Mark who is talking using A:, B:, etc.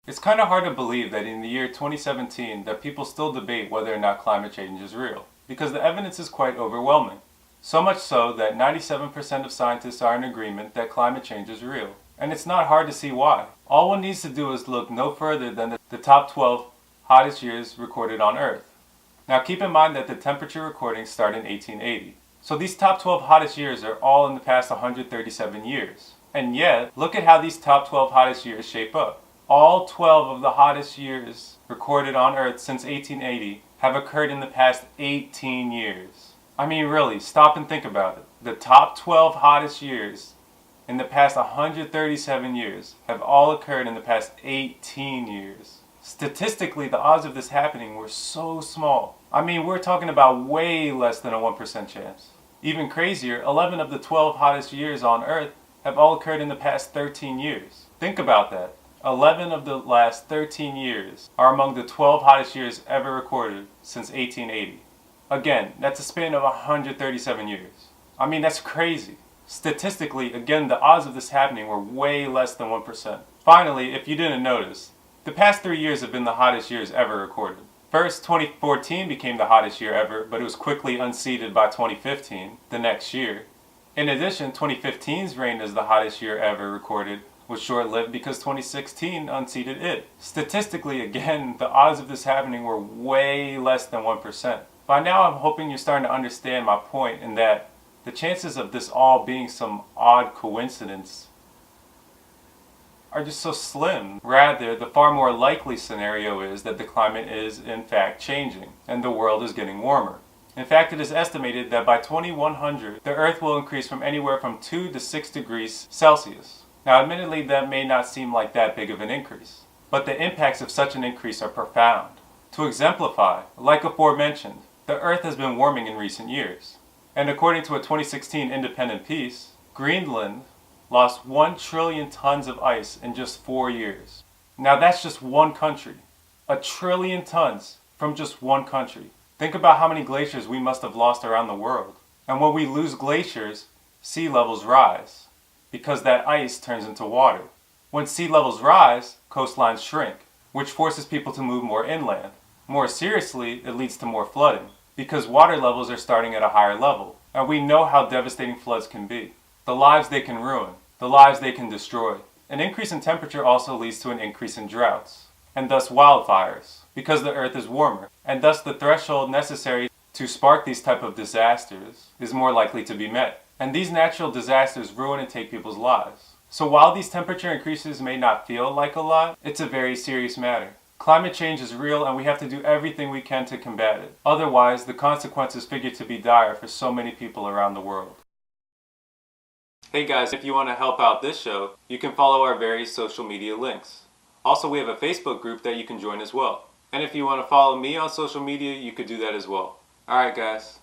A: It's kind of hard to believe that in the year 2017 that people still debate whether or not climate change is real, because the evidence is quite overwhelming. So much so that 97% of scientists are in agreement that climate change is real. And it's not hard to see why. All one needs to do is look no further than the top 12 hottest years recorded on Earth. Now keep in mind that the temperature recordings start in 1880. So these top 12 hottest years are all in the past 137 years. And yet, look at how these top 12 hottest years shape up. All 12 of the hottest years recorded on Earth since 1880 have occurred in the past 18 years. I mean, really, stop and think about it. The top 12 hottest years in the past 137 years have all occurred in the past 18 years. Statistically, the odds of this happening were so small. I mean, we're talking about way less than a 1% chance. Even crazier, 11 of the 12 hottest years on Earth have all occurred in the past 13 years. Think about that. 11 of the last 13 years are among the 12 hottest years ever recorded since 1880. Again, that's a span of 137 years. I mean, that's crazy. Statistically, again, the odds of this happening were way less than 1%. Finally, if you didn't notice, the past 3 years have been the hottest years ever recorded. First, 2014 became the hottest year ever, but it was quickly unseated by 2015, the next year. In addition, 2015's reign as the hottest year ever recorded was short-lived because 2016 unseated it. Statistically, again, the odds of this happening were way less than 1%. By now, I'm hoping you're starting to understand my point in that the chances of this all being some odd coincidence are just so slim. Rather, the far more likely scenario is that the climate is in fact changing and the world is getting warmer. In fact, it is estimated that by 2100, the Earth will increase from anywhere from 2 to 6 degrees Celsius. Now, admittedly, that may not seem like that big of an increase, but the impacts of such an increase are profound. To exemplify, like aforementioned, the Earth has been warming in recent years. And according to a 2016 independent piece, Greenland lost 1 trillion tons of ice in just 4 years. Now that's just one country. 1 trillion tons from just one country. Think about how many glaciers we must have lost around the world. And when we lose glaciers, sea levels rise, because that ice turns into water. When sea levels rise, coastlines shrink, which forces people to move more inland. More seriously, it leads to more flooding, because water levels are starting at a higher level, and we know how devastating floods can be. The lives they can ruin, the lives they can destroy. An increase in temperature also leads to an increase in droughts, and thus wildfires, because the Earth is warmer, and thus the threshold necessary to spark these type of disasters is more likely to be met. And these natural disasters ruin and take people's lives. So while these temperature increases may not feel like a lot, it's a very serious matter. Climate change is real and we have to do everything we can to combat it. Otherwise, the consequences figure to be dire for so many people around the world. Hey guys, if you want to help out this show, you can follow our various social media links. Also, we have a Facebook group that you can join as well. And if you want to follow me on social media, you could do that as well. Alright guys.